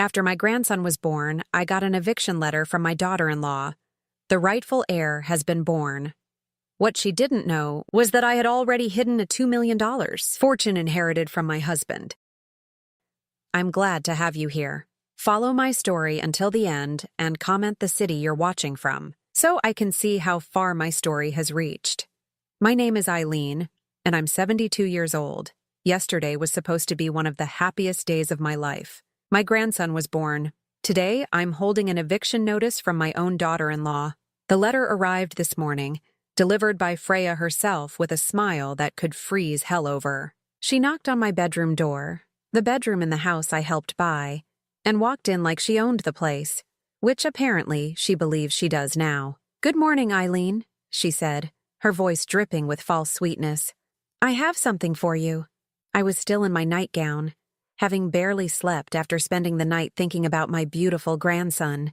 After my grandson was born, I got an eviction letter from my daughter-in-law. The rightful heir has been born. What she didn't know was that I had already hidden a $2 million fortune inherited from my husband. I'm glad to have you here. Follow my story until the end and comment the city you're watching from, so I can see how far my story has reached. My name is Eileen, and I'm 72 years old. Yesterday was supposed to be one of the happiest days of my life. My grandson was born. Today, I'm holding an eviction notice from my own daughter-in-law. The letter arrived this morning, delivered by Freya herself with a smile that could freeze hell over. She knocked on my bedroom door, the bedroom in the house I helped buy, and walked in like she owned the place, which apparently she believes she does now. "Good morning, Eileen," she said, her voice dripping with false sweetness. "I have something for you." I was still in my nightgown, having barely slept after spending the night thinking about my beautiful grandson.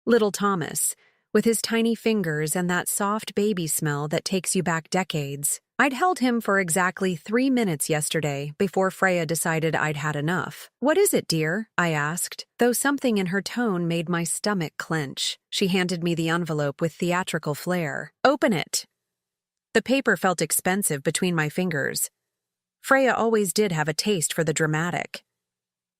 Little Thomas, with his tiny fingers and that soft baby smell that takes you back decades. I'd held him for exactly 3 minutes yesterday before Freya decided I'd had enough. "What is it, dear?" I asked, though something in her tone made my stomach clench. She handed me the envelope with theatrical flair. "Open it." The paper felt expensive between my fingers. Freya always did have a taste for the dramatic.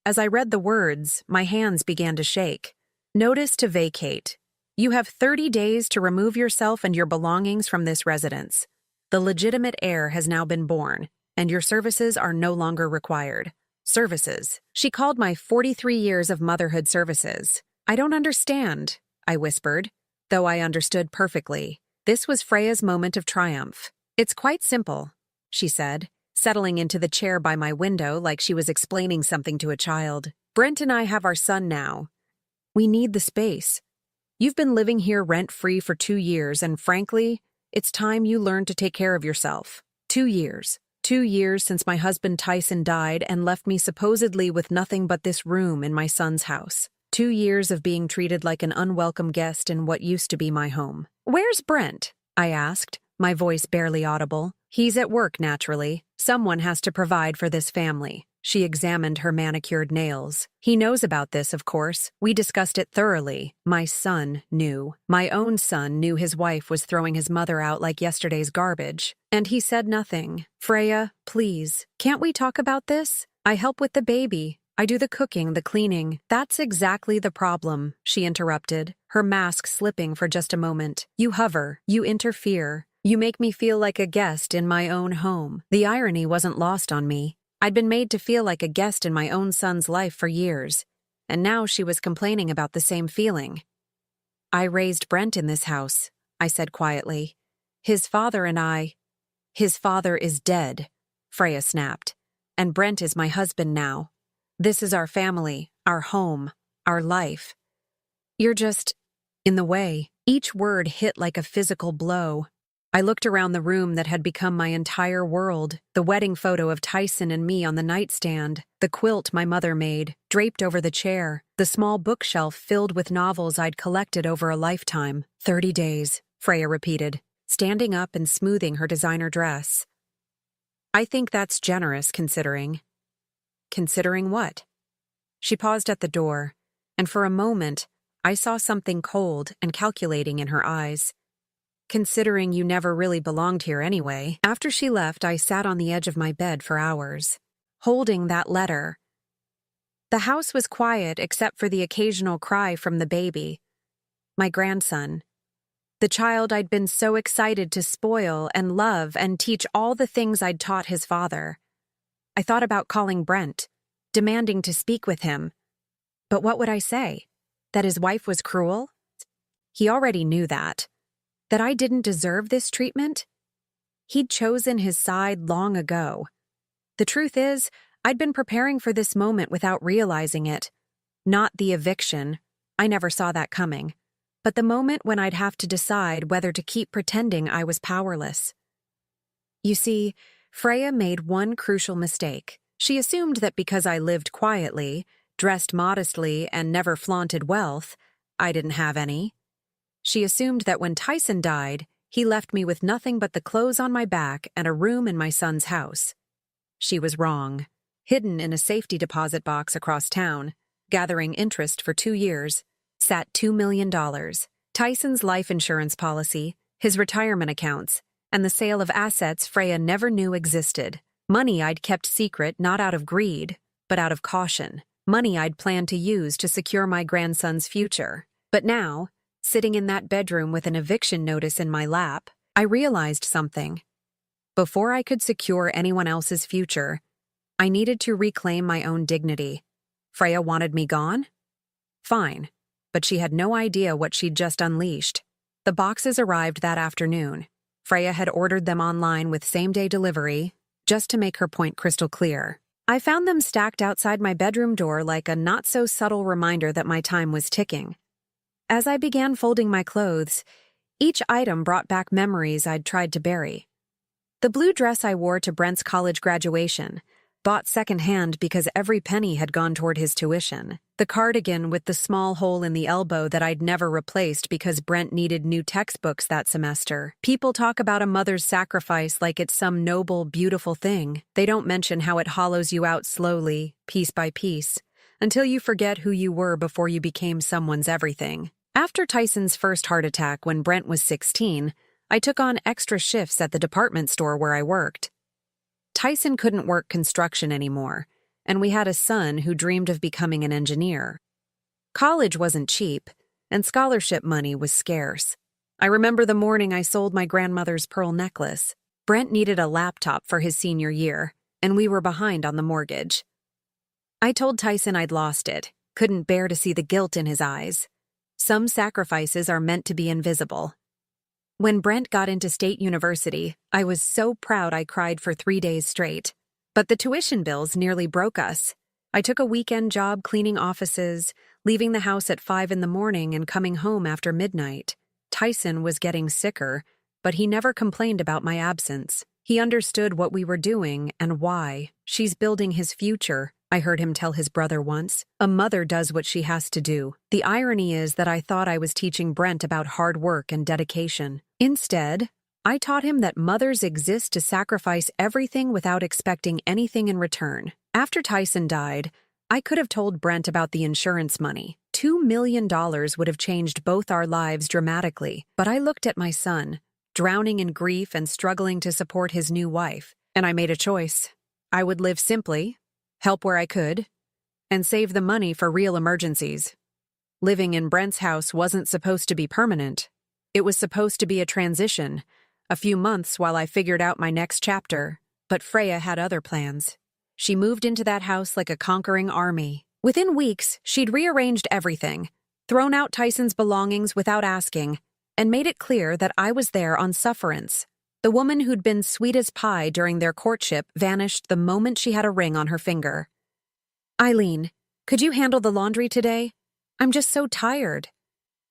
As I read the words, my hands began to shake. "Notice to vacate. You have 30 days to remove yourself and your belongings from this residence. The legitimate heir has now been born, and your services are no longer required." Services. She called my 43 years of motherhood services. "I don't understand," I whispered, though I understood perfectly. This was Freya's moment of triumph. "It's quite simple," she said, settling into the chair by my window like she was explaining something to a child. "Brent and I have our son now. We need the space. You've been living here rent-free for 2 years, and frankly, it's time you learned to take care of yourself. 2 years. 2 years since my husband Tyson died and left me supposedly with nothing but this room in my son's house. 2 years of being treated like an unwelcome guest in what used to be my home." "Where's Brent?" I asked, my voice barely audible. "He's at work, naturally. Someone has to provide for this family." She examined her manicured nails. "He knows about this, of course. We discussed it thoroughly. My son knew. My own son knew his wife was throwing his mother out like yesterday's garbage. And he said nothing. Freya, please, can't we talk about this? I help with the baby. I do the cooking, the cleaning." "That's exactly the problem," she interrupted, her mask slipping for just a moment. "You hover. You interfere. You make me feel like a guest in my own home." The irony wasn't lost on me. I'd been made to feel like a guest in my own son's life for years, and now she was complaining about the same feeling. "I raised Brent in this house," I said quietly. His father is dead," Freya snapped, "and Brent is my husband now. This is our family, our home, our life. You're just in the way." Each word hit like a physical blow. I looked around the room that had become my entire world, the wedding photo of Tyson and me on the nightstand, the quilt my mother made, draped over the chair, the small bookshelf filled with novels I'd collected over a lifetime. 30 days, Freya repeated, standing up and smoothing her designer dress. "I think that's generous considering." "Considering what?" She paused at the door, and for a moment, I saw something cold and calculating in her eyes. "Considering you never really belonged here anyway." After she left, I sat on the edge of my bed for hours, holding that letter. The house was quiet except for the occasional cry from the baby, my grandson, the child I'd been so excited to spoil and love and teach all the things I'd taught his father. I thought about calling Brent, demanding to speak with him. But what would I say? That his wife was cruel? He already knew that. That I didn't deserve this treatment? He'd chosen his side long ago. The truth is, I'd been preparing for this moment without realizing it. Not the eviction. I never saw that coming. But the moment when I'd have to decide whether to keep pretending I was powerless. You see, Freya made one crucial mistake. She assumed that because I lived quietly, dressed modestly, and never flaunted wealth, I didn't have any. She assumed that when Tyson died, he left me with nothing but the clothes on my back and a room in my son's house. She was wrong. Hidden in a safety deposit box across town, gathering interest for 2 years, sat $2 million. Tyson's life insurance policy, his retirement accounts, and the sale of assets Freya never knew existed. Money I'd kept secret not out of greed, but out of caution. Money I'd planned to use to secure my grandson's future. But now, sitting in that bedroom with an eviction notice in my lap, I realized something. Before I could secure anyone else's future, I needed to reclaim my own dignity. Freya wanted me gone? Fine, but she had no idea what she'd just unleashed. The boxes arrived that afternoon. Freya had ordered them online with same-day delivery, just to make her point crystal clear. I found them stacked outside my bedroom door like a not-so-subtle reminder that my time was ticking. As I began folding my clothes, each item brought back memories I'd tried to bury. The blue dress I wore to Brent's college graduation, bought secondhand because every penny had gone toward his tuition. The cardigan with the small hole in the elbow that I'd never replaced because Brent needed new textbooks that semester. People talk about a mother's sacrifice like it's some noble, beautiful thing. They don't mention how it hollows you out slowly, piece by piece, until you forget who you were before you became someone's everything. After Tyson's first heart attack when Brent was 16, I took on extra shifts at the department store where I worked. Tyson couldn't work construction anymore, and we had a son who dreamed of becoming an engineer. College wasn't cheap, and scholarship money was scarce. I remember the morning I sold my grandmother's pearl necklace. Brent needed a laptop for his senior year, and we were behind on the mortgage. I told Tyson I'd lost it, couldn't bear to see the guilt in his eyes. Some sacrifices are meant to be invisible. When Brent got into State University, I was so proud I cried for 3 days straight. But the tuition bills nearly broke us. I took a weekend job cleaning offices, leaving the house at 5 in the morning and coming home after midnight. Tyson was getting sicker, but he never complained about my absence. He understood what we were doing and why. She's building his future, I heard him tell his brother once. A mother does what she has to do. The irony is that I thought I was teaching Brent about hard work and dedication. Instead, I taught him that mothers exist to sacrifice everything without expecting anything in return. After Tyson died, I could have told Brent about the insurance money. $2 million would have changed both our lives dramatically, but I looked at my son, drowning in grief and struggling to support his new wife, and I made a choice. I would live simply, help where I could, and save the money for real emergencies. Living in Brent's house wasn't supposed to be permanent. It was supposed to be a transition, a few months while I figured out my next chapter. But Freya had other plans. She moved into that house like a conquering army. Within weeks, she'd rearranged everything, thrown out Tyson's belongings without asking, and made it clear that I was there on sufferance. The woman who'd been sweet as pie during their courtship vanished the moment she had a ring on her finger. "Eileen, could you handle the laundry today? I'm just so tired."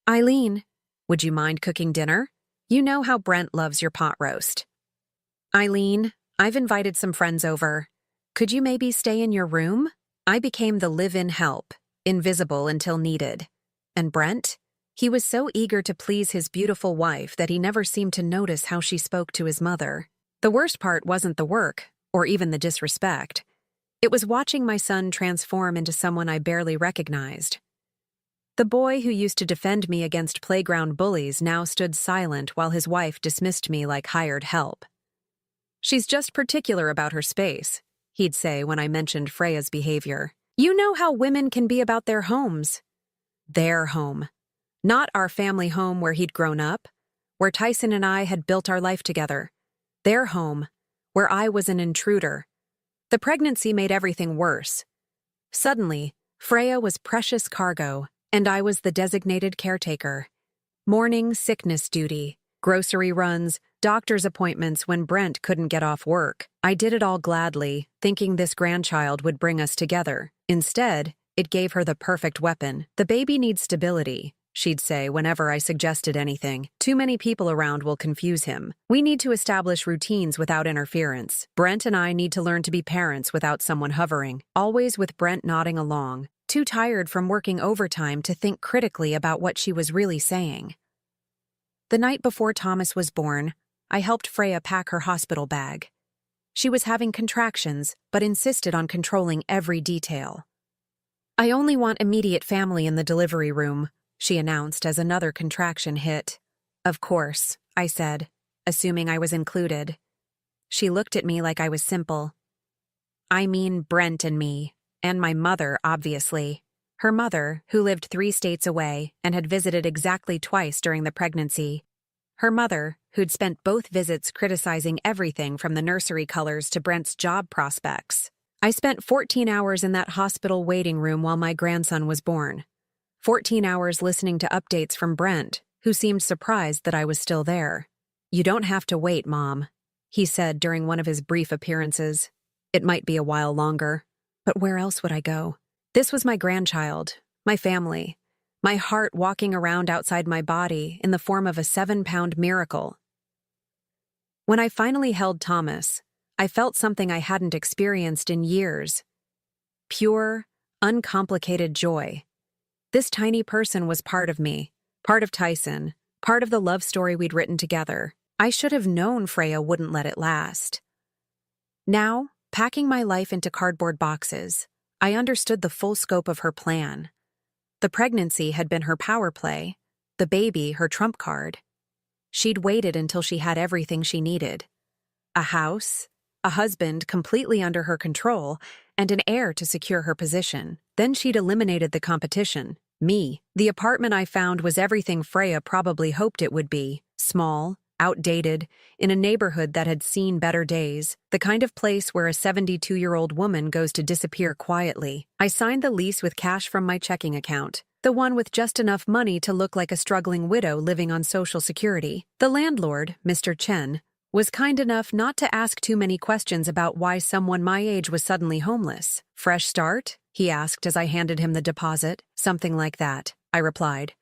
"Eileen, would you mind cooking dinner? You know how Brent loves your pot roast." "Eileen, I've invited some friends over. Could you maybe stay in your room?" I became the live-in help, invisible until needed. And Brent? He was so eager to please his beautiful wife that he never seemed to notice how she spoke to his mother. The worst part wasn't the work, or even the disrespect. It was watching my son transform into someone I barely recognized. The boy who used to defend me against playground bullies now stood silent while his wife dismissed me like hired help. "She's just particular about her space," he'd say when I mentioned Freya's behavior. "You know how women can be about their homes." Their home. Not our family home where he'd grown up, where Tyson and I had built our life together. Their home, where I was an intruder. The pregnancy made everything worse. Suddenly, Freya was precious cargo, and I was the designated caretaker. Morning sickness duty, grocery runs, doctor's appointments when Brent couldn't get off work. I did it all gladly, thinking this grandchild would bring us together. Instead, it gave her the perfect weapon. "The baby needs stability," she'd say whenever I suggested anything. "Too many people around will confuse him. We need to establish routines without interference. Brent and I need to learn to be parents without someone hovering." Always with Brent nodding along, too tired from working overtime to think critically about what she was really saying. The night before Thomas was born, I helped Freya pack her hospital bag. She was having contractions, but insisted on controlling every detail. I only want immediate family in the delivery room, she announced as another contraction hit. Of course, I said, assuming I was included. She looked at me like I was simple. I mean Brent and me, and my mother, obviously. Her mother, who lived 3 states away and had visited exactly twice during the pregnancy. Her mother, who'd spent both visits criticizing everything from the nursery colors to Brent's job prospects. I spent 14 hours in that hospital waiting room while my grandson was born. 14 hours listening to updates from Brent, who seemed surprised that I was still there. You don't have to wait, Mom, he said during one of his brief appearances. It might be a while longer, but where else would I go? This was my grandchild, my family, my heart walking around outside my body in the form of a 7-pound miracle. When I finally held Thomas, I felt something I hadn't experienced in years. Pure, uncomplicated joy. This tiny person was part of me, part of Tyson, part of the love story we'd written together. I should have known Freya wouldn't let it last. Now, packing my life into cardboard boxes, I understood the full scope of her plan. The pregnancy had been her power play, the baby her trump card. She'd waited until she had everything she needed. A house, a husband completely under her control, and an heir to secure her position. Then she'd eliminated the competition, me. The apartment I found was everything Freya probably hoped it would be. Small, outdated, in a neighborhood that had seen better days, the kind of place where a 72-year-old woman goes to disappear quietly. I signed the lease with cash from my checking account, the one with just enough money to look like a struggling widow living on Social Security. The landlord, Mr. Chen, was kind enough not to ask too many questions about why someone my age was suddenly homeless. Fresh start? He asked as I handed him the deposit. Something like that, I replied.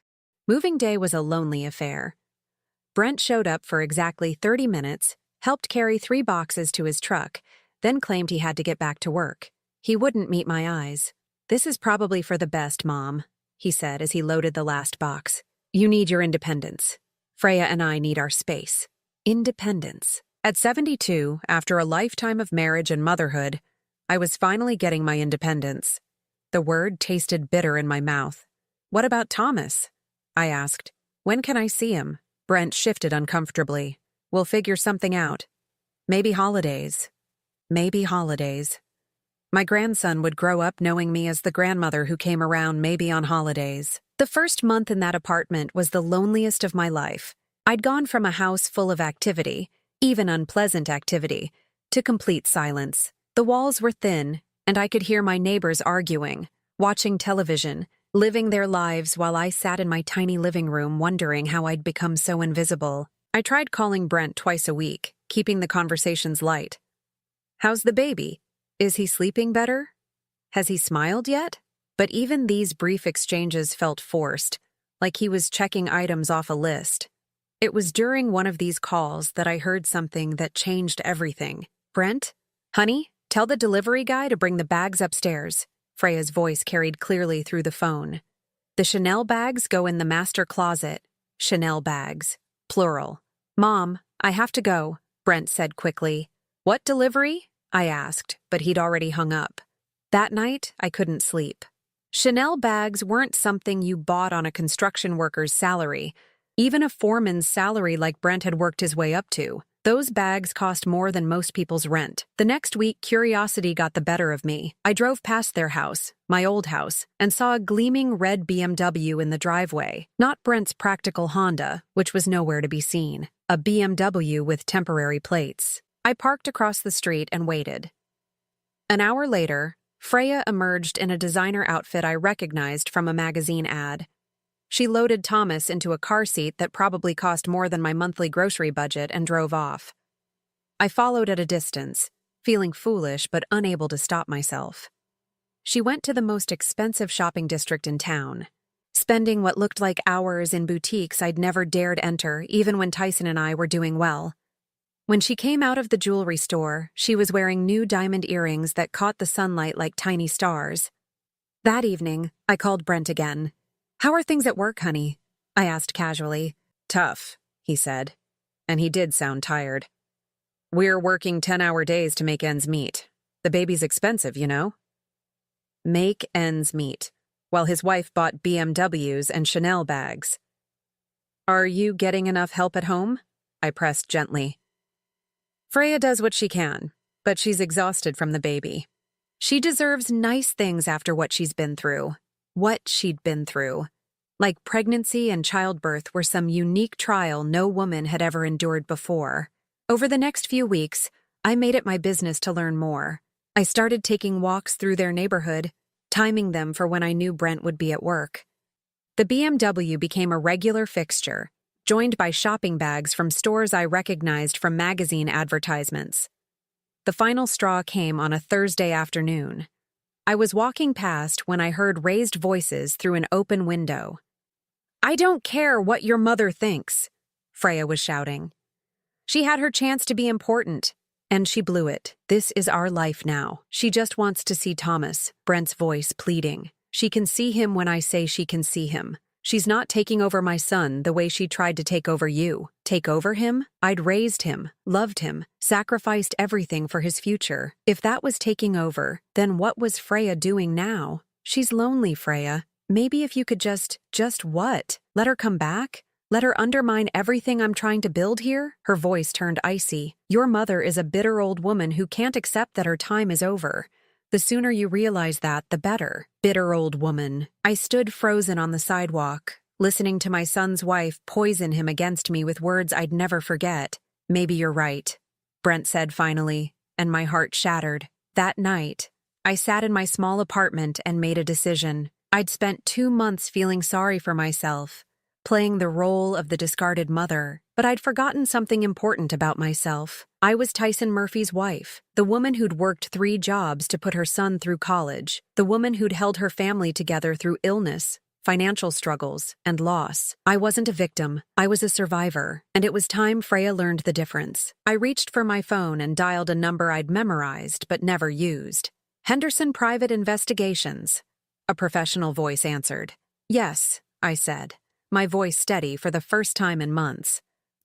Moving day was a lonely affair. Brent showed up for exactly 30 minutes, helped carry 3 boxes to his truck, then claimed he had to get back to work. He wouldn't meet my eyes. This is probably for the best, Mom, he said as he loaded the last box. You need your independence. Freya and I need our space. Independence. At 72, after a lifetime of marriage and motherhood, I was finally getting my independence. The word tasted bitter in my mouth. What about Thomas? I asked. When can I see him? Brent shifted uncomfortably. We'll figure something out. Maybe holidays. Maybe holidays. My grandson would grow up knowing me as the grandmother who came around maybe on holidays. The first month in that apartment was the loneliest of my life. I'd gone from a house full of activity, even unpleasant activity, to complete silence. The walls were thin, and I could hear my neighbors arguing, watching television, living their lives while I sat in my tiny living room wondering how I'd become so invisible. I tried calling Brent twice a week, keeping the conversations light. How's the baby? Is he sleeping better? Has he smiled yet? But even these brief exchanges felt forced, like he was checking items off a list. It was during one of these calls that I heard something that changed everything. Brent? Honey, tell the delivery guy to bring the bags upstairs. Freya's voice carried clearly through the phone. The Chanel bags go in the master closet. Chanel bags. Plural. Mom, I have to go, Brent said quickly. What delivery? I asked, but he'd already hung up. That night, I couldn't sleep. Chanel bags weren't something you bought on a construction worker's salary, even a foreman's salary like Brent had worked his way up to. Those bags cost more than most people's rent. The next week, curiosity got the better of me. I drove past their house, my old house, and saw a gleaming red BMW in the driveway. Not Brent's practical Honda, which was nowhere to be seen. A BMW with temporary plates. I parked across the street and waited. An hour later, Freya emerged in a designer outfit I recognized from a magazine ad. She loaded Thomas into a car seat that probably cost more than my monthly grocery budget and drove off. I followed at a distance, feeling foolish but unable to stop myself. She went to the most expensive shopping district in town, spending what looked like hours in boutiques I'd never dared enter even when Tyson and I were doing well. When she came out of the jewelry store, she was wearing new diamond earrings that caught the sunlight like tiny stars. That evening, I called Brent again. How are things at work, honey? I asked casually. Tough, he said. And he did sound tired. We're working 10-hour days to make ends meet. The baby's expensive, you know? make ends meet, while his wife bought BMWs and Chanel bags. Are you getting enough help at home? I pressed gently. Freya does what she can, but she's exhausted from the baby. She deserves nice things after what she's been through. What she'd been through. Like pregnancy and childbirth were some unique trial no woman had ever endured before. Over the next few weeks, I made it my business to learn more. I started taking walks through their neighborhood, timing them for when I knew Brent would be at work. The BMW became a regular fixture, joined by shopping bags from stores I recognized from magazine advertisements. The final straw came on a Thursday afternoon. I was walking past when I heard raised voices through an open window. "I don't care what your mother thinks," Freya was shouting. She had her chance to be important, and she blew it. "This is our life now. She just wants to see Thomas," Brent's voice pleading. "She can see him when I say she can see him. She's not taking over my son the way she tried to take over you." Take over him? I'd raised him, loved him, sacrificed everything for his future. If that was taking over, then what was Freya doing now? She's lonely, Freya. Maybe if you could just what? Let her come back? Let her undermine everything I'm trying to build here? Her voice turned icy. Your mother is a bitter old woman who can't accept that her time is over. The sooner you realize that, the better. Bitter old woman. I stood frozen on the sidewalk, listening to my son's wife poison him against me with words I'd never forget. "Maybe you're right," Brent said finally, and my heart shattered. That night, I sat in my small apartment and made a decision. I'd spent 2 months feeling sorry for myself, playing the role of the discarded mother, but I'd forgotten something important about myself. I was Tyson Murphy's wife, the woman who'd worked 3 jobs to put her son through college, the woman who'd held her family together through illness, financial struggles, and loss. I wasn't a victim, I was a survivor, and it was time Freya learned the difference. I reached for my phone and dialed a number I'd memorized but never used. "Henderson Private Investigations," a professional voice answered. "Yes," I said, my voice steady for the first time in months.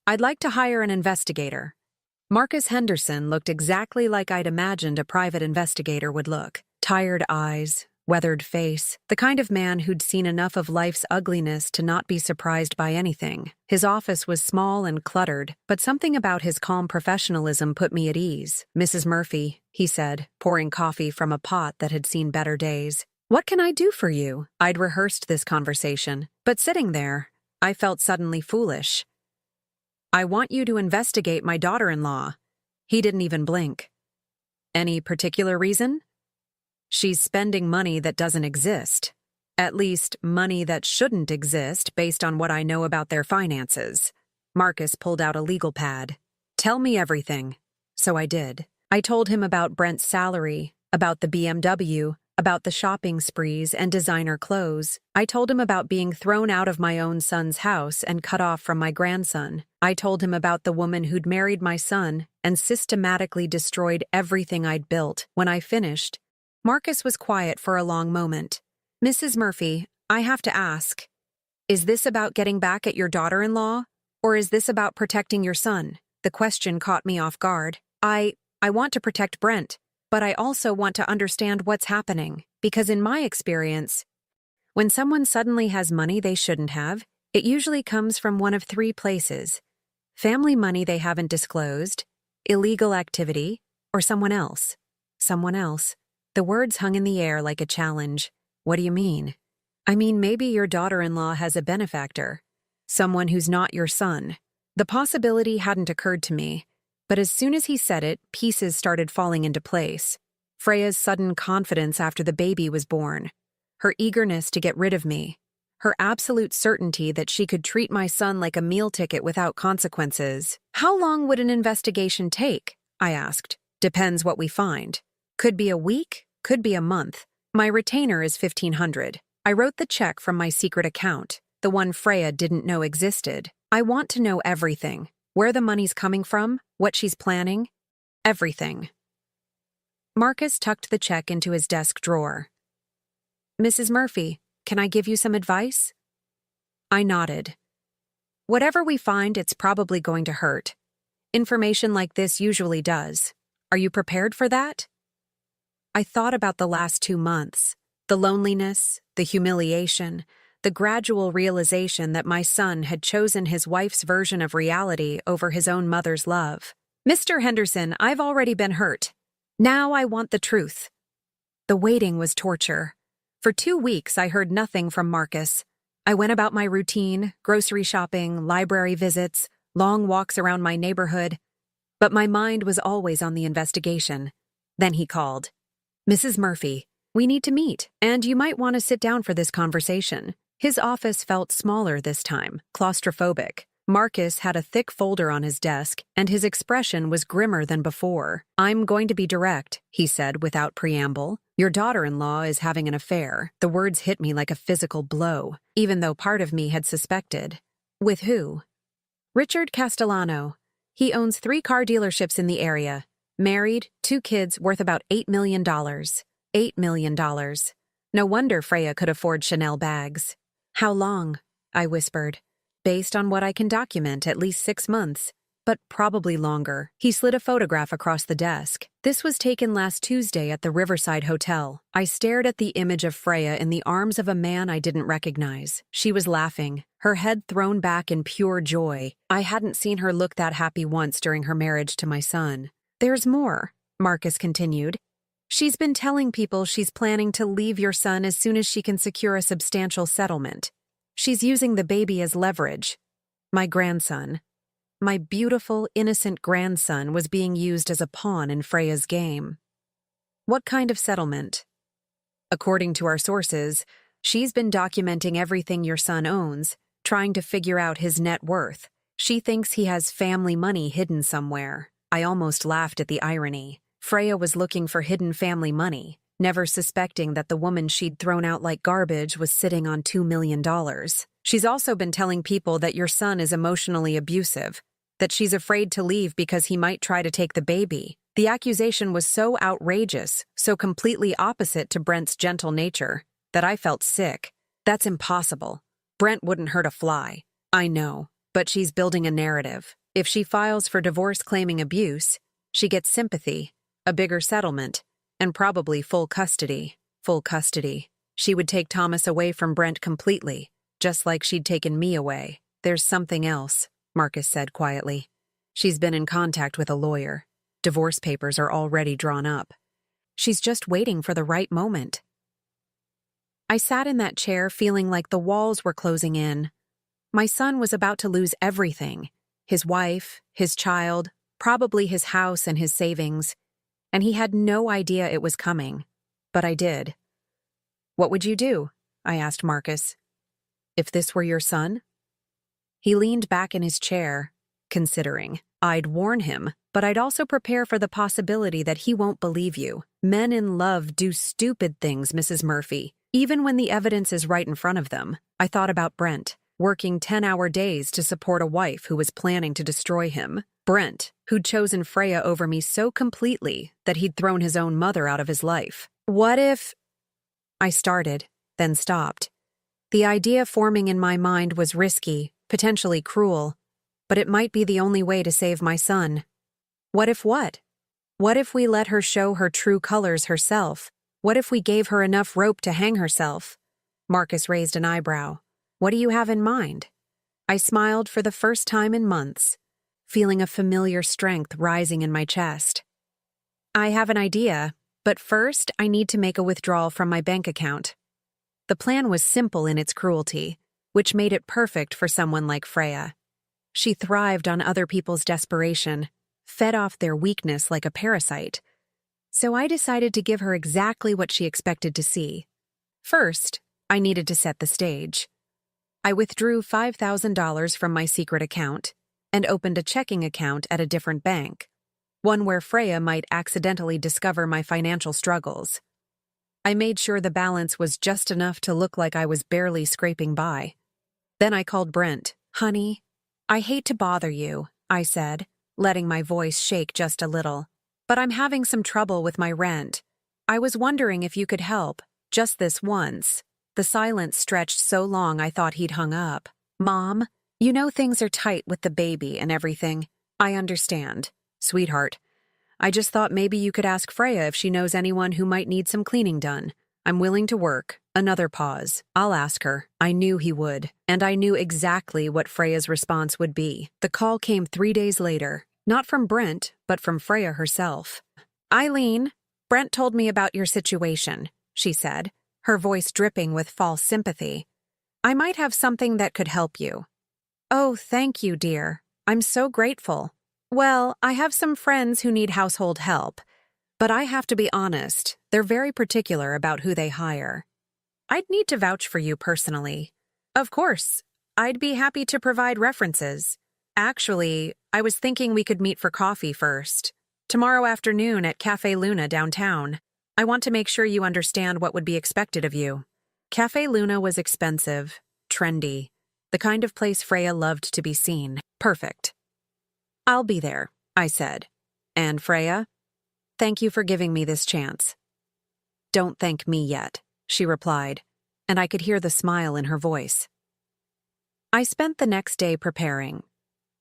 "I'd like to hire an investigator." Marcus Henderson looked exactly like I'd imagined a private investigator would look. Tired eyes, weathered face, the kind of man who'd seen enough of life's ugliness to not be surprised by anything. His office was small and cluttered, but something about his calm professionalism put me at ease. "Mrs. Murphy," he said, pouring coffee from a pot that had seen better days. "What can I do for you?" I'd rehearsed this conversation, but sitting there, I felt suddenly foolish. "I want you to investigate my daughter-in-law." He didn't even blink. "Any particular reason?" "She's spending money that doesn't exist. At least, money that shouldn't exist based on what I know about their finances." Marcus pulled out a legal pad. "Tell me everything." So I did. I told him about Brent's salary, about the BMW, about the shopping sprees and designer clothes. I told him about being thrown out of my own son's house and cut off from my grandson. I told him about the woman who'd married my son and systematically destroyed everything I'd built. When I finished, Marcus was quiet for a long moment. "Mrs. Murphy, I have to ask, is this about getting back at your daughter-in-law, or is this about protecting your son?" The question caught me off guard. I want to protect Brent, but I also want to understand what's happening, because in my experience, when someone suddenly has money they shouldn't have, it usually comes from one of 3 places: family money they haven't disclosed, illegal activity, or someone else. Someone else. The words hung in the air like a challenge. "What do you mean?" "I mean, maybe your daughter-in-law has a benefactor, someone who's not your son." The possibility hadn't occurred to me, but as soon as he said it, pieces started falling into place. Freya's sudden confidence after the baby was born, her eagerness to get rid of me, her absolute certainty that she could treat my son like a meal ticket without consequences. "How long would an investigation take?" I asked. "Depends what we find. Could be a week, could be a month. My retainer is $1,500. I wrote the check from my secret account, the one Freya didn't know existed. I want to know everything. Where the money's coming from, what she's planning, everything." Marcus tucked the check into his desk drawer. "Mrs. Murphy, can I give you some advice?" I nodded. "Whatever we find, it's probably going to hurt. Information like this usually does. Are you prepared for that?" I thought about the last 2 months. The loneliness, the humiliation, the gradual realization that my son had chosen his wife's version of reality over his own mother's love. "Mr. Henderson, I've already been hurt. Now I want the truth." The waiting was torture. For 2 weeks, I heard nothing from Marcus. I went about my routine, grocery shopping, library visits, long walks around my neighborhood, but my mind was always on the investigation. Then he called. "Mrs. Murphy, we need to meet, and you might want to sit down for this conversation." His office felt smaller this time, claustrophobic. Marcus had a thick folder on his desk, and his expression was grimmer than before. "I'm going to be direct," he said without preamble. "Your daughter-in-law is having an affair." The words hit me like a physical blow, even though part of me had suspected. "With who?" "Richard Castellano. He owns 3 car dealerships in the area. Married, 2 kids worth about $8 million. $8 million. No wonder Freya could afford Chanel bags." "How long?" I whispered. "Based on what I can document, at least 6 months. But probably longer." He slid a photograph across the desk. "This was taken last Tuesday at the Riverside Hotel." I stared at the image of Freya in the arms of a man I didn't recognize. She was laughing, her head thrown back in pure joy. I hadn't seen her look that happy once during her marriage to my son. "There's more," Marcus continued. "She's been telling people she's planning to leave your son as soon as she can secure a substantial settlement. She's using the baby as leverage. My grandson, my beautiful, innocent grandson, was being used as a pawn in Freya's game." "What kind of settlement?" "According to our sources, she's been documenting everything your son owns, trying to figure out his net worth. She thinks he has family money hidden somewhere." I almost laughed at the irony. Freya was looking for hidden family money, never suspecting that the woman she'd thrown out like garbage was sitting on $2 million. "She's also been telling people that your son is emotionally abusive, that she's afraid to leave because he might try to take the baby." The accusation was so outrageous, so completely opposite to Brent's gentle nature, that I felt sick. "That's impossible. Brent wouldn't hurt a fly." "I know, but she's building a narrative. If she files for divorce claiming abuse, she gets sympathy, a bigger settlement, and probably full custody." Full custody. She would take Thomas away from Brent completely, just like she'd taken me away. "There's something else," Marcus said quietly. "She's been in contact with a lawyer. Divorce papers are already drawn up. She's just waiting for the right moment." I sat in that chair feeling like the walls were closing in. My son was about to lose everything. His wife, his child, probably his house and his savings. And he had no idea it was coming. But I did. "What would you do?" I asked Marcus. "If this were your son?" He leaned back in his chair, considering. "I'd warn him, but I'd also prepare for the possibility that he won't believe you. Men in love do stupid things, Mrs. Murphy, even when the evidence is right in front of them." I thought about Brent, working 10-hour days to support a wife who was planning to destroy him. Brent, who'd chosen Freya over me so completely that he'd thrown his own mother out of his life. "What if—" I started, then stopped. The idea forming in my mind was risky, potentially cruel, but it might be the only way to save my son. "What if what? What if we let her show her true colors herself? What if we gave her enough rope to hang herself?" Marcus raised an eyebrow. "What do you have in mind?" I smiled for the first time in months, feeling a familiar strength rising in my chest. "I have an idea, but first I need to make a withdrawal from my bank account." The plan was simple in its cruelty, which made it perfect for someone like Freya. She thrived on other people's desperation, fed off their weakness like a parasite. So I decided to give her exactly what she expected to see. First, I needed to set the stage. I withdrew $5,000 from my secret account and opened a checking account at a different bank, one where Freya might accidentally discover my financial struggles. I made sure the balance was just enough to look like I was barely scraping by. Then I called Brent. "Honey, I hate to bother you," I said, letting my voice shake just a little, "but I'm having some trouble with my rent. I was wondering if you could help, just this once." The silence stretched so long I thought he'd hung up. "Mom, you know things are tight with the baby and everything. I understand. Sweetheart, I just thought maybe you could ask Freya if she knows anyone who might need some cleaning done. I'm willing to work. Another pause. I'll ask her. I knew he would. And I knew exactly what Freya's response would be. The call came 3 days later. Not from Brent, but from Freya herself. Eileen, Brent told me about your situation, she said, her voice dripping with false sympathy. I might have something that could help you. Oh, thank you, dear. I'm so grateful. Well, I have some friends who need household help, but I have to be honest, they're very particular about who they hire. I'd need to vouch for you personally. Of course, I'd be happy to provide references. Actually, I was thinking we could meet for coffee first. Tomorrow afternoon at Cafe Luna downtown. I want to make sure you understand what would be expected of you. Cafe Luna was expensive, trendy, the kind of place Freya loved to be seen. Perfect. I'll be there, I said. And Freya? Thank you for giving me this chance. Don't thank me yet, she replied, and I could hear the smile in her voice. I spent the next day preparing.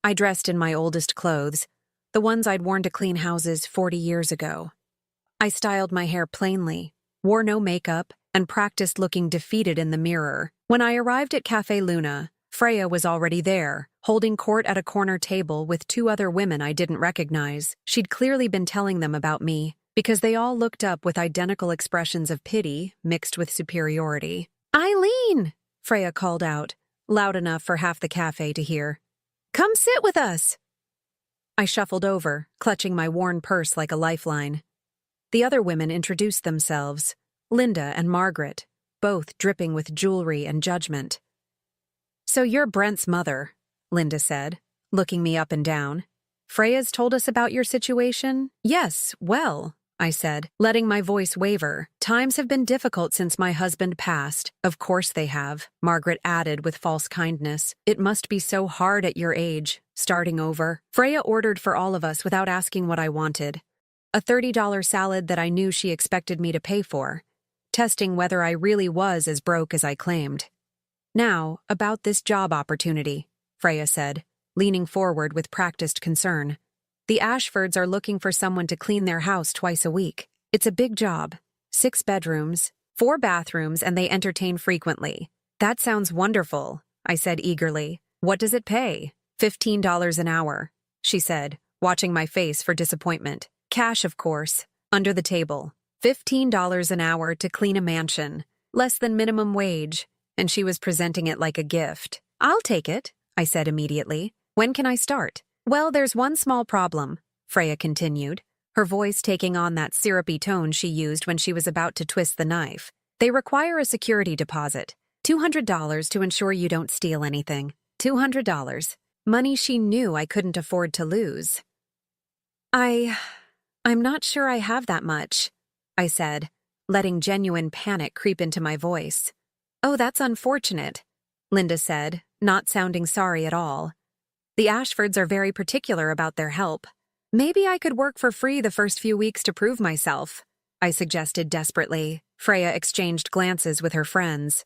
I dressed in my oldest clothes, the ones I'd worn to clean houses 40 years ago. I styled my hair plainly, wore no makeup, and practiced looking defeated in the mirror. When I arrived at Cafe Luna, Freya was already there, holding court at a corner table with 2 other women I didn't recognize. She'd clearly been telling them about me, because they all looked up with identical expressions of pity mixed with superiority. Eileen! Freya called out, loud enough for half the cafe to hear. Come sit with us! I shuffled over, clutching my worn purse like a lifeline. The other women introduced themselves, Linda and Margaret, both dripping with jewelry and judgment. So you're Brent's mother, Linda said, looking me up and down. Freya's told us about your situation? Yes, well, I said, letting my voice waver. Times have been difficult since my husband passed. Of course they have, Margaret added with false kindness. It must be so hard at your age, starting over. Freya ordered for all of us without asking what I wanted. A $30 salad that I knew she expected me to pay for, testing whether I really was as broke as I claimed. Now, about this job opportunity, Freya said, leaning forward with practiced concern. The Ashfords are looking for someone to clean their house twice a week. It's a big job. 6 bedrooms, 4 bathrooms, and they entertain frequently. That sounds wonderful, I said eagerly. What does it pay? $15 an hour, she said, watching my face for disappointment. Cash, of course, under the table. $15 an hour to clean a mansion. Less than minimum wage, and she was presenting it like a gift. I'll take it, I said immediately. When can I start? Well, there's one small problem, Freya continued, her voice taking on that syrupy tone she used when she was about to twist the knife. They require a security deposit, $200 to ensure you don't steal anything. $200. Money she knew I couldn't afford to lose. I'm not sure I have that much, I said, letting genuine panic creep into my voice. Oh, that's unfortunate, Linda said, not sounding sorry at all. The Ashfords are very particular about their help. Maybe I could work for free the first few weeks to prove myself, I suggested desperately. Freya exchanged glances with her friends.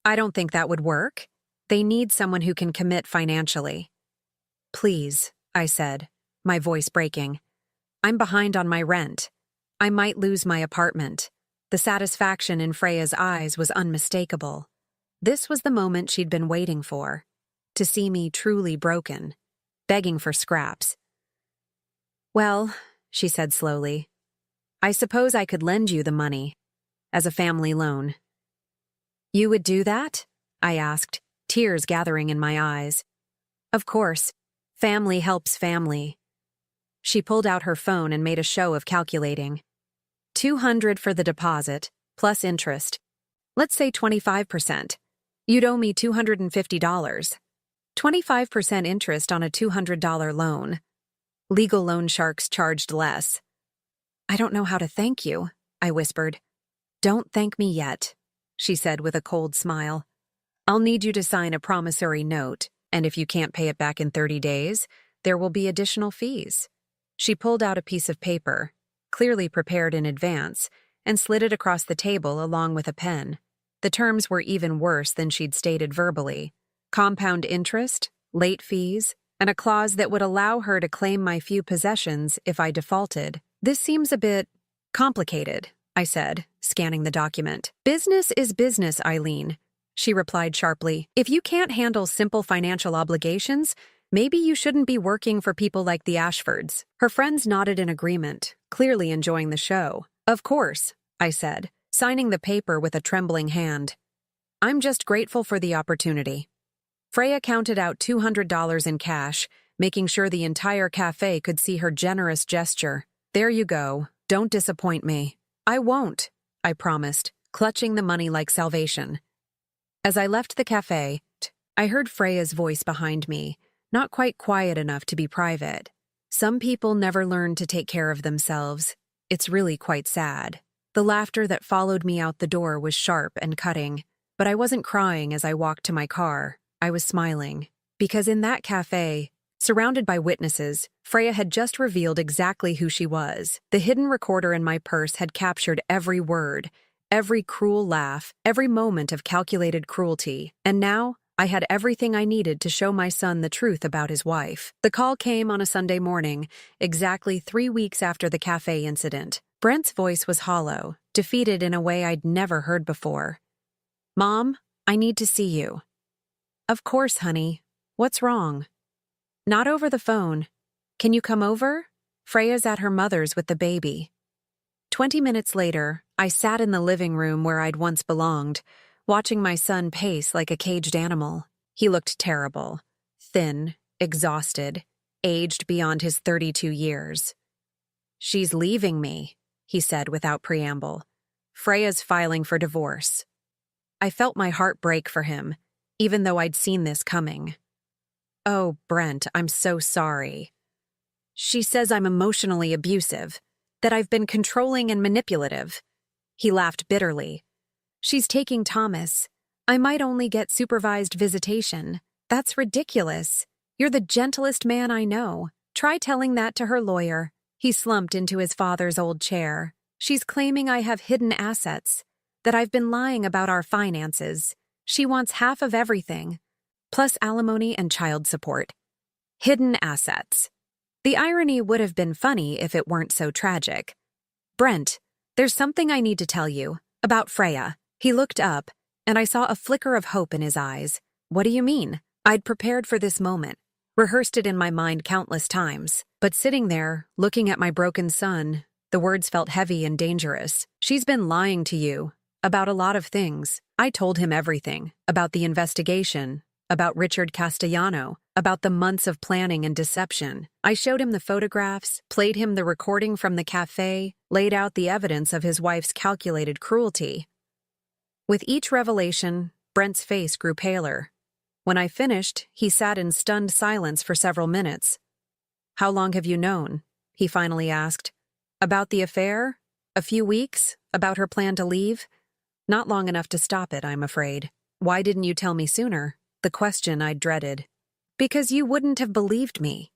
I don't think that would work. They need someone who can commit financially. Please, I said, my voice breaking. I'm behind on my rent. I might lose my apartment. The satisfaction in Freya's eyes was unmistakable. This was the moment she'd been waiting for, to see me truly broken, begging for scraps. Well, she said slowly, I suppose I could lend you the money, as a family loan. You would do that? I asked, tears gathering in my eyes. Of course, family helps family. She pulled out her phone and made a show of calculating. $200 for the deposit, plus interest. Let's say 25%. You'd owe me $250. 25% interest on a $200 loan. Legal loan sharks charged less. I don't know how to thank you, I whispered. Don't thank me yet, she said with a cold smile. I'll need you to sign a promissory note, and if you can't pay it back in 30 days, there will be additional fees. She pulled out a piece of paper, clearly prepared in advance, and slid it across the table along with a pen. The terms were even worse than she'd stated verbally. Compound interest, late fees, and a clause that would allow her to claim my few possessions if I defaulted. This seems a bit complicated, I said, scanning the document. Business is business, Eileen, she replied sharply. If you can't handle simple financial obligations, maybe you shouldn't be working for people like the Ashfords. Her friends nodded in agreement, clearly enjoying the show. Of course, I said, signing the paper with a trembling hand. I'm just grateful for the opportunity. Freya counted out $200 in cash, making sure the entire cafe could see her generous gesture. There you go. Don't disappoint me. I won't, I promised, clutching the money like salvation. As I left the cafe, I heard Freya's voice behind me, not quite quiet enough to be private. Some people never learn to take care of themselves. It's really quite sad. The laughter that followed me out the door was sharp and cutting, but I wasn't crying as I walked to my car. I was smiling. Because in that cafe, surrounded by witnesses, Freya had just revealed exactly who she was. The hidden recorder in my purse had captured every word, every cruel laugh, every moment of calculated cruelty. And now, I had everything I needed to show my son the truth about his wife. The call came on a Sunday morning, exactly 3 weeks after the cafe incident. Brent's voice was hollow, defeated in a way I'd never heard before. Mom, I need to see you. Of course, honey. What's wrong? Not over the phone. Can you come over? Freya's at her mother's with the baby. 20 minutes later, I sat in the living room where I'd once belonged, watching my son pace like a caged animal. He looked terrible, thin, exhausted, aged beyond his 32 years. She's leaving me, he said without preamble. Freya's filing for divorce. I felt my heart break for him, even though I'd seen this coming. Oh, Brent, I'm so sorry. She says I'm emotionally abusive, that I've been controlling and manipulative. He laughed bitterly. She's taking Thomas. I might only get supervised visitation. That's ridiculous. You're the gentlest man I know. Try telling that to her lawyer. He slumped into his father's old chair. She's claiming I have hidden assets, that I've been lying about our finances. She wants half of everything, plus alimony and child support. Hidden assets. The irony would have been funny if it weren't so tragic. Brent, there's something I need to tell you, about Freya. He looked up, and I saw a flicker of hope in his eyes. What do you mean? I'd prepared for this moment, rehearsed it in my mind countless times, but sitting there, looking at my broken son, the words felt heavy and dangerous. She's been lying to you, about a lot of things. I told him everything, about the investigation, about Richard Castellano, about the months of planning and deception. I showed him the photographs, played him the recording from the cafe, laid out the evidence of his wife's calculated cruelty. With each revelation, Brent's face grew paler. When I finished, he sat in stunned silence for several minutes. How long have you known? He finally asked. About the affair? A few weeks? About her plan to leave? Not long enough to stop it, I'm afraid. Why didn't you tell me sooner? The question I'd dreaded. Because you wouldn't have believed me.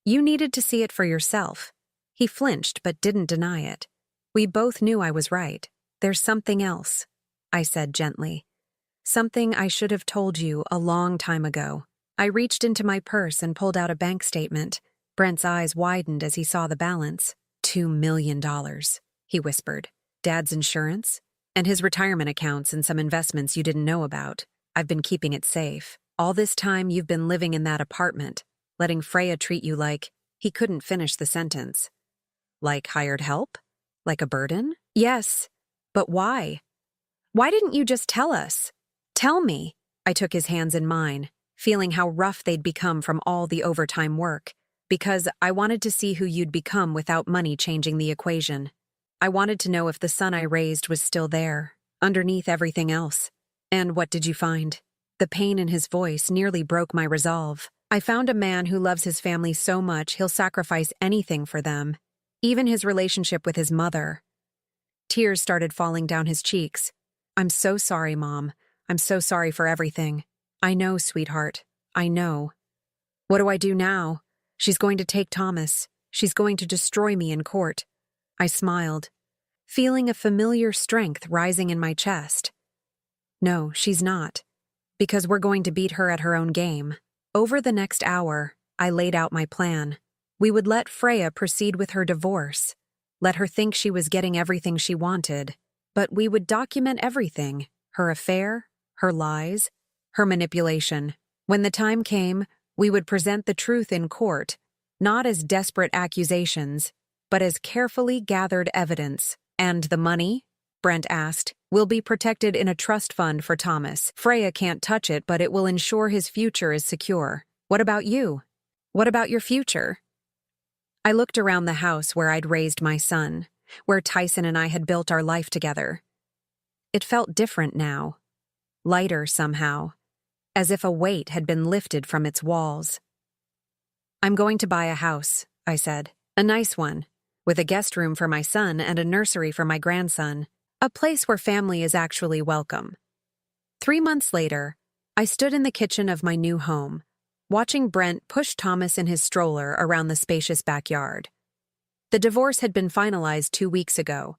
You needed to see it for yourself. He flinched but didn't deny it. We both knew I was right. There's something else, I said gently. Something I should have told you a long time ago. I reached into my purse and pulled out a bank statement. Brent's eyes widened as he saw the balance. $2 million, he whispered. Dad's insurance? And his retirement accounts and some investments you didn't know about. I've been keeping it safe. All this time you've been living in that apartment, letting Freya treat you like— He couldn't finish the sentence. Like hired help? Like a burden? Yes. But why? Why didn't you just tell us? Tell me. I took his hands in mine, feeling how rough they'd become from all the overtime work, because I wanted to see who you'd become without money changing the equation. I wanted to know if the son I raised was still there, underneath everything else. And what did you find? The pain in his voice nearly broke my resolve. I found a man who loves his family so much he'll sacrifice anything for them, even his relationship with his mother. Tears started falling down his cheeks. I'm so sorry, Mom. I'm so sorry for everything. I know, sweetheart. I know. What do I do now? She's going to take Thomas. She's going to destroy me in court. I smiled, feeling a familiar strength rising in my chest. No, she's not, because we're going to beat her at her own game. Over the next hour, I laid out my plan. We would let Freya proceed with her divorce. let her think she was getting everything she wanted. But we would document everything: her affair, her lies, her manipulation. When the time came, we would present the truth in court, not as desperate accusations, but as carefully gathered evidence. "And the money?" Brent asked. "Will be protected in a trust fund for Thomas. Freya can't touch it, but it will ensure his future is secure. What about you? What about your future?" I looked around the house where I'd raised my son, where Tyson and I had built our life together. It felt different now, lighter somehow, as if a weight had been lifted from its walls. "I'm going to buy a house," I said. "A nice one, with a guest room for my son and a nursery for my grandson. A place where family is actually welcome." 3 months later, I stood in the kitchen of my new home, watching Brent push Thomas in his stroller around the spacious backyard. The divorce had been finalized 2 weeks ago.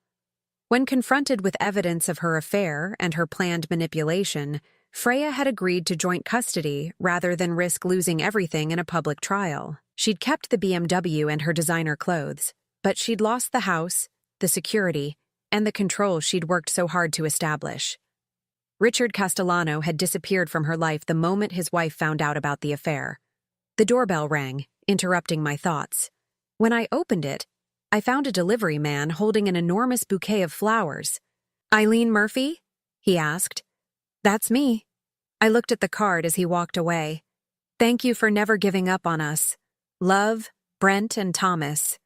When confronted with evidence of her affair and her planned manipulation, Freya had agreed to joint custody rather than risk losing everything in a public trial. She'd kept the BMW and her designer clothes, but she'd lost the house, the security, and the control she'd worked so hard to establish. Richard Castellano had disappeared from her life the moment his wife found out about the affair. The doorbell rang, interrupting my thoughts. When I opened it, I found a delivery man holding an enormous bouquet of flowers. "Eileen Murphy?" he asked. "That's me." I looked at the card as he walked away. "Thank you for never giving up on us. Love, Brent and Thomas."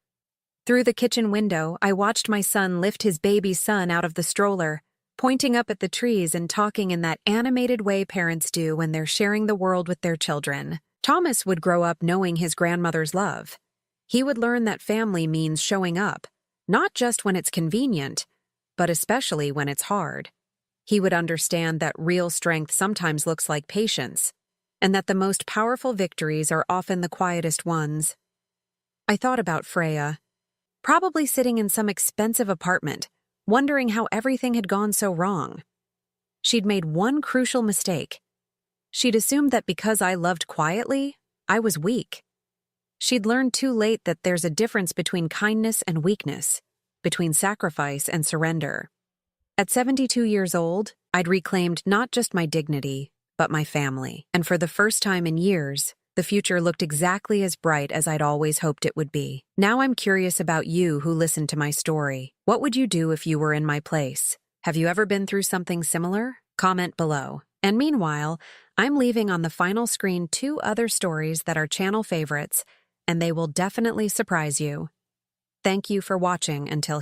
Through the kitchen window, I watched my son lift his baby son out of the stroller, pointing up at the trees and talking in that animated way parents do when they're sharing the world with their children. Thomas would grow up knowing his grandmother's love. He would learn that family means showing up, not just when it's convenient, but especially when it's hard. He would understand that real strength sometimes looks like patience, and that the most powerful victories are often the quietest ones. I thought about Freya, probably sitting in some expensive apartment, wondering how everything had gone so wrong. She'd made one crucial mistake. She'd assumed that because I loved quietly, I was weak. She'd learned too late that there's a difference between kindness and weakness, between sacrifice and surrender. At 72 years old, I'd reclaimed not just my dignity, but my family. And for the first time in years, the future looked exactly as bright as I'd always hoped it would be. Now I'm curious about you who listened to my story. What would you do if you were in my place? Have you ever been through something similar? Comment below. And meanwhile, I'm leaving on the final screen 2 other stories that are channel favorites, and they will definitely surprise you. Thank you for watching until